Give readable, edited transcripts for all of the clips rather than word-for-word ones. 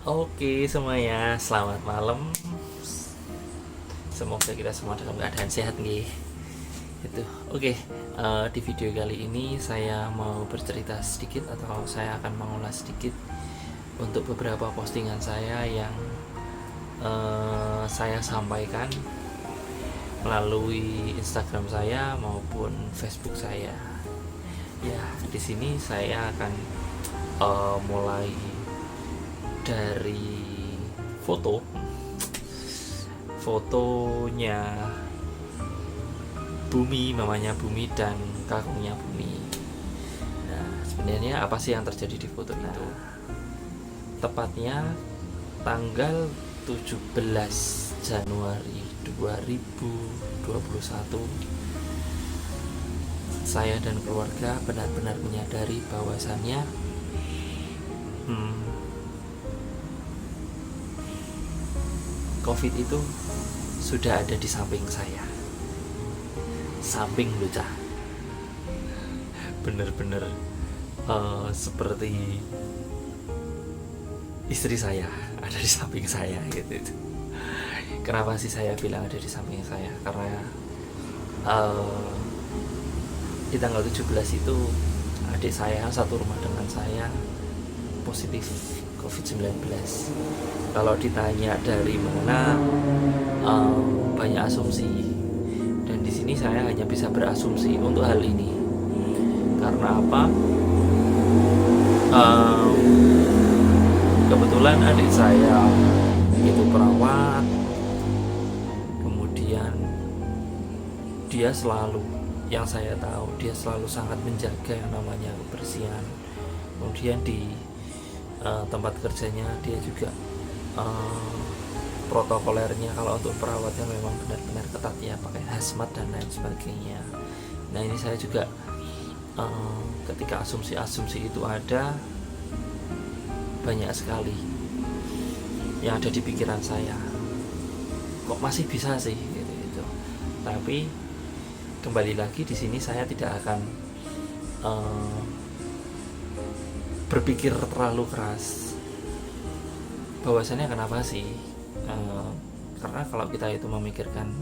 Oke semuanya, selamat malam. Semoga kita semua dalam keadaan sehat nih. Itu. Oke, di video kali ini saya mau bercerita sedikit atau saya akan mengulas sedikit untuk beberapa postingan saya yang saya sampaikan melalui Instagram saya maupun Facebook saya. Ya, di sini saya akan mulai dari fotonya Bumi, mamanya Bumi dan kakungnya Bumi. Nah, sebenarnya apa sih yang terjadi di foto itu? Tepatnya tanggal 17 Januari 2021, saya dan keluarga benar-benar menyadari bahwasannya COVID itu sudah ada di samping saya. Samping lu cah, bener-bener seperti istri saya ada di samping saya gitu. Kenapa sih saya bilang ada di samping saya? Karena di tanggal 17 itu adik saya satu rumah dengan saya positif COVID-19. Kalau ditanya dari mana, banyak asumsi, dan di sini saya hanya bisa berasumsi untuk hal ini. Karena apa? Kebetulan adik saya itu perawat, kemudian dia selalu, yang saya tahu, dia selalu sangat menjaga yang namanya kebersihan. Kemudian di tempat kerjanya dia juga protokolernya kalau untuk perawatnya memang benar-benar ketat ya, pakai hazmat dan lain sebagainya. Nah ini saya juga ketika asumsi-asumsi itu ada, banyak sekali yang ada di pikiran saya, kok masih bisa sih gitu. Tapi kembali lagi di sini saya tidak akan berpikir terlalu keras bahwasannya kenapa sih, karena kalau kita itu memikirkan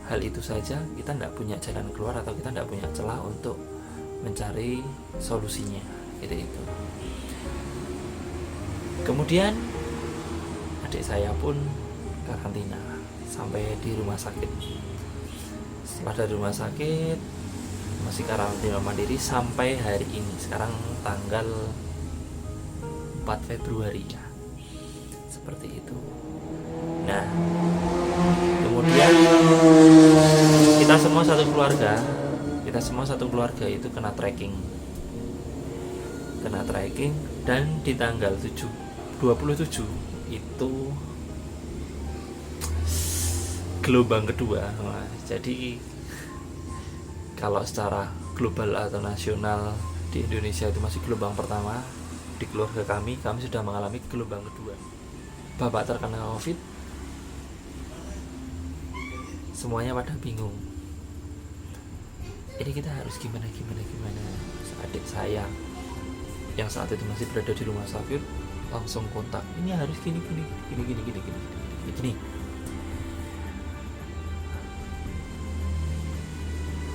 hal itu saja, kita tidak punya jalan keluar atau kita tidak punya celah untuk mencari solusinya gitu. Kemudian adik saya pun karantina sampai di rumah sakit. Setelah dari rumah sakit masih karantina mandiri sampai hari ini, sekarang tanggal 4 Februari ya, seperti itu. Nah kemudian kita semua satu keluarga itu kena tracking, dan di tanggal 27 itu gelombang kedua. Jadi kalau secara global atau nasional di Indonesia itu masih gelombang pertama, di keluarga kami sudah mengalami gelombang kedua. Bapak terkena COVID, semuanya pada bingung. Ini kita harus gimana. Adik saya yang saat itu masih berada di rumah sakit langsung kontak, ini harus gini.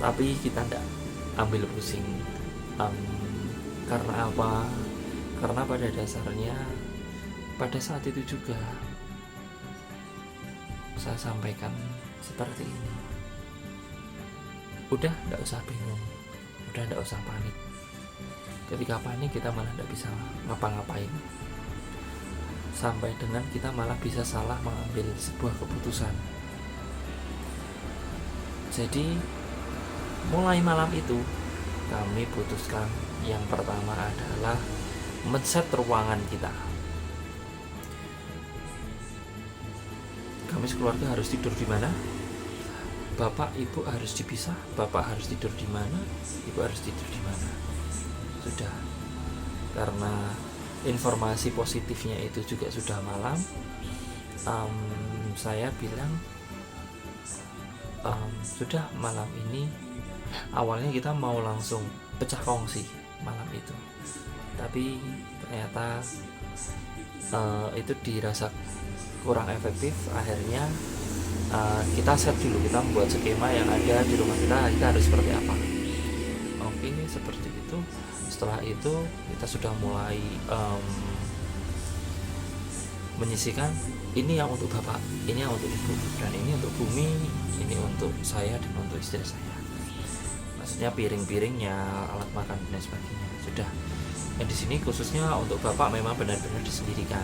Tapi kita tidak ambil pusing. Karena apa? Karena pada dasarnya pada saat itu juga saya sampaikan seperti ini, udah tidak usah bingung, udah tidak usah panik. Ketika panik kita malah tidak bisa ngapa-ngapain, sampai dengan kita malah bisa salah mengambil sebuah keputusan. Jadi mulai malam itu kami putuskan yang pertama adalah men-set ruangan kita. Kami sekeluarga harus tidur di mana? Bapak ibu harus dipisah. Bapak harus tidur di mana? Ibu harus tidur di mana? Sudah. Karena informasi positifnya itu juga sudah malam, saya bilang sudah malam ini. Awalnya kita mau langsung pecah kongsi malam itu, tapi ternyata itu dirasa kurang efektif, akhirnya kita set dulu, kita membuat skema yang ada di rumah kita harus seperti apa. Oke, seperti itu. Setelah itu kita sudah mulai menyisihkan, ini yang untuk bapak, ini yang untuk ibu, dan ini untuk bumi, ini untuk saya dan untuk istri saya. Maksudnya piring-piringnya, alat makan dan sebagainya sudah. Dan di sini khususnya untuk bapak memang benar-benar disendirikan.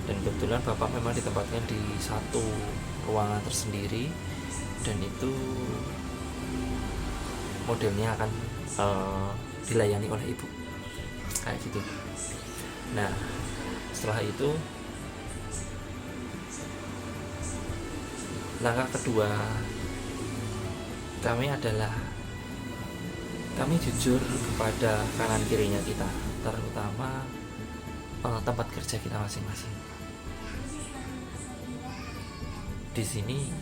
Dan kebetulan bapak memang ditempatkan di satu ruangan tersendiri, dan itu modelnya akan dilayani oleh ibu kayak gitu. Nah, setelah itu langkah kedua kami adalah kami jujur kepada kanan kirinya kita, terutama tempat kerja kita masing-masing. Di sini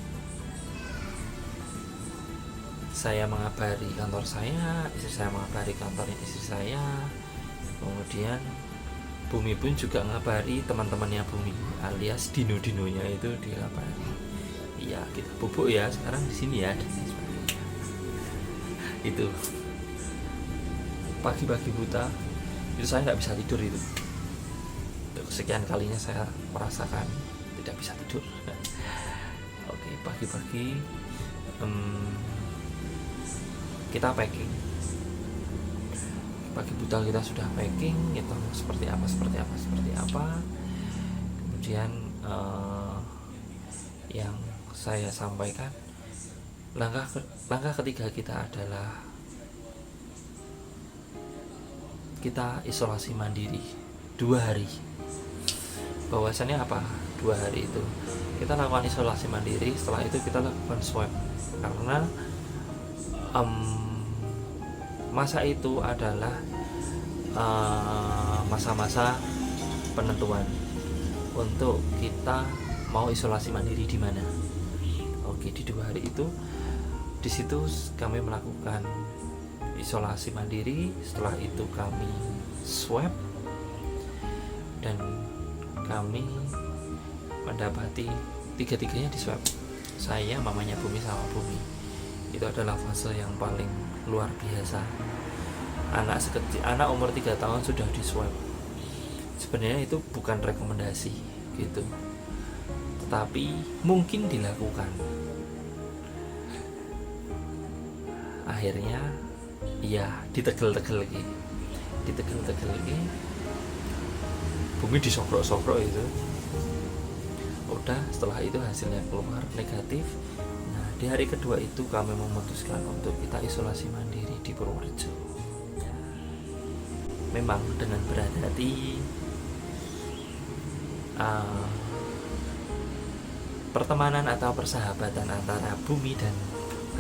saya mengabari kantor saya, istri saya mengabari kantornya istri saya, kemudian Bumi pun juga ngabari teman-temannya Bumi, alias dino-dinonya itu dilabari. Iya, kita bubuk ya sekarang di sini ya. Itu pagi-pagi buta itu saya nggak bisa tidur itu. Sekian kalinya saya merasakan tidak bisa tidur. Oke, pagi-pagi kita packing. Pagi buta kita sudah packing, kita seperti apa. Kemudian yang saya sampaikan, langkah ketiga kita adalah kita isolasi mandiri 2 hari. Bahwasannya apa? 2 hari itu kita lakukan isolasi mandiri, setelah itu kita lakukan swab, karena masa itu adalah masa-masa penentuan untuk kita mau isolasi mandiri di mana. Oke, di 2 hari itu di situ kami melakukan isolasi mandiri, setelah itu kami swab dan kami mendapati tiga-tiganya di swab. Saya, mamanya Bumi sama Bumi. Itu adalah fase yang paling luar biasa. Anak umur 3 tahun sudah di swab. Sebenarnya itu bukan rekomendasi gitu, tetapi mungkin dilakukan. Akhirnya ya ditegel-tegel lagi. Bumi disokrok-sokrok itu. Udah, setelah itu hasilnya keluar negatif. Nah, di hari kedua itu kami memutuskan untuk kita isolasi mandiri di Purworejo. Memang dengan berat hati, pertemanan atau persahabatan antara Bumi dan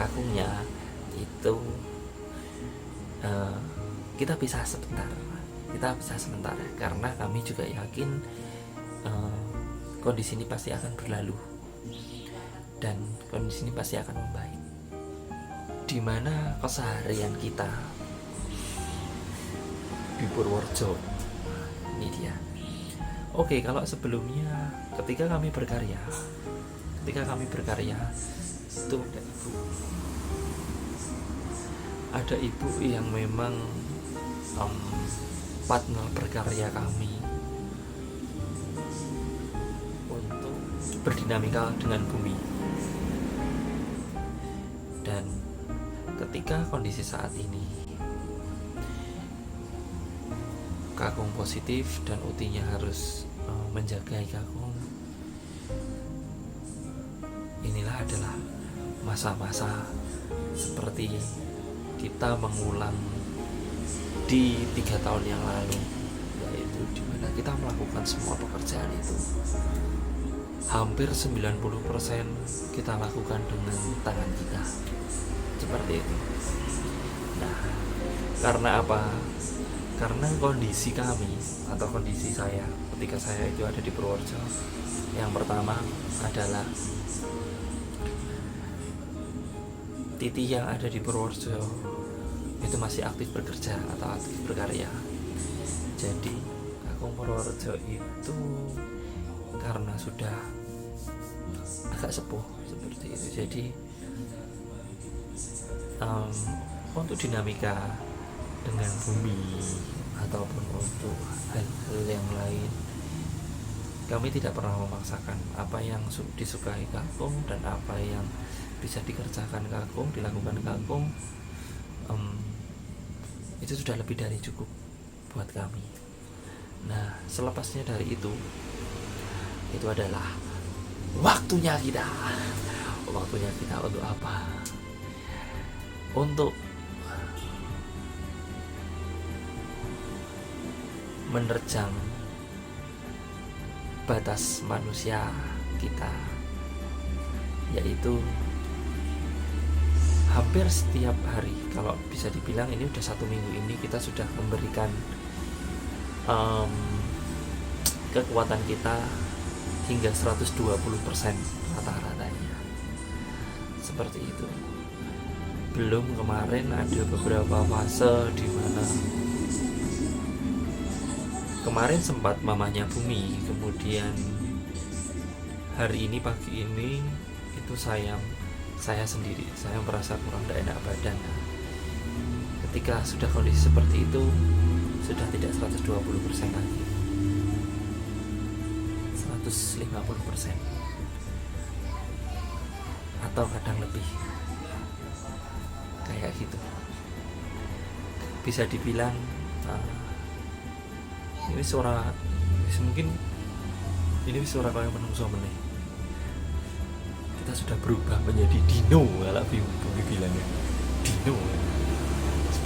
kakungnya itu kita pisah sebentar karena kami juga yakin kondisi ini pasti akan berlalu dan kondisi ini pasti akan membaik, dimana keseharian kita di Purworejo ini dia. Oke, kalau sebelumnya ketika kami berkarya itu ada ibu yang memang partner berkarya kami untuk berdinamika dengan Bumi. Dan ketika kondisi saat ini kakung positif dan utinya harus menjaga kakung, inilah adalah masa-masa seperti kita mengulang di 3 tahun yang lalu, yaitu dimana kita melakukan semua pekerjaan itu hampir 90% kita lakukan dengan tangan kita, seperti itu. Nah, karena apa? Karena kondisi kami atau kondisi saya ketika saya itu ada di Purworejo, yang pertama adalah Titi yang ada di Purworejo itu masih aktif bekerja atau aktif berkarya. Jadi Kakung Purworejo itu karena sudah agak sepuh seperti itu, jadi untuk dinamika dengan bumi ataupun untuk hal-hal yang lain, kami tidak pernah memaksakan. Apa yang disukai kakung dan apa yang bisa dikerjakan kakung, dilakukan kakung, itu sudah lebih dari cukup buat kami. Nah, selepasnya dari itu adalah waktunya kita untuk apa? Untuk menerjang batas manusia kita, yaitu hampir setiap hari. Kalau bisa dibilang ini udah 1 minggu ini kita sudah memberikan kekuatan kita hingga 120% rata-ratanya, seperti itu. Belum kemarin ada beberapa fase di mana kemarin sempat mamanya Bumi, kemudian hari ini pagi ini itu saya sendiri, saya merasa kurang tidak enak badan. Ketika sudah kondisi seperti itu, sudah tidak 120% lagi, 150% atau kadang lebih, kayak gitu. Bisa dibilang ini suara mungkin ini suara kayak menungso meneh. Kita sudah berubah menjadi dino, kalau Bumi bilangnya dino,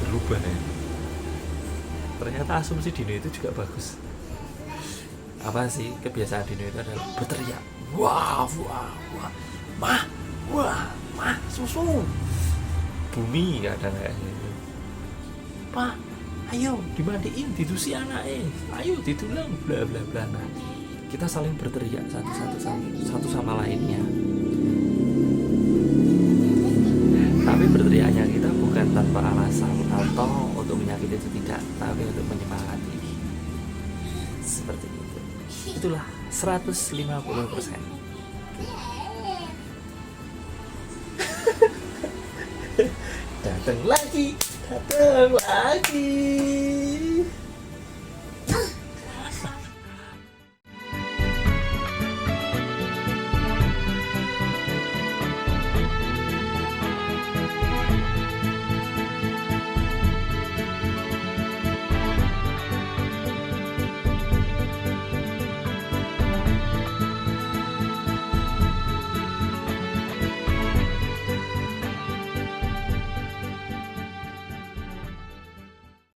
berubah ya. Ternyata asumsi dino itu juga bagus. Apa sih kebiasaan dino itu adalah berteriak, wah, mah, susu. Bumi kadang kayak gitu, Pak, ayo dimandiin, didusi anaknya, ayo ditulang, bla bla bla. Nah, kita saling berteriak satu sama lainnya. Tapi berteriaknya kita bukan tanpa alasan atau untuk menyakiti, itu tidak, tapi untuk menyemangati. Seperti itu. Itulah 150%. Datang lagi.